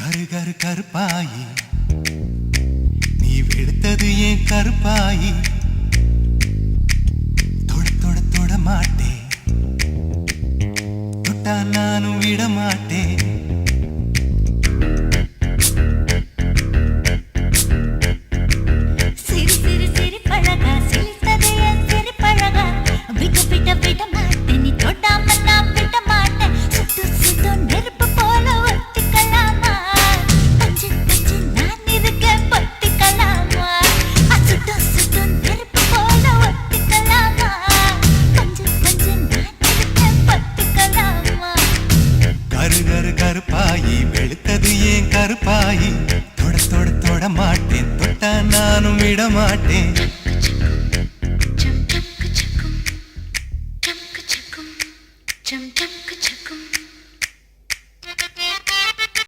கரு கரு கருப்பாயி நீ வெளுத்தது ஏன் கருப்பாயி தொட தொட தொட மாட்டேன் தொட்டா நானும் விட மாட்டேன் கருப்பாயி வெளுத்தது ஏன் கருப்பாயி தொட தொட தொட மாட்டேன் தொட்டா நானும் விட மாட்டேன்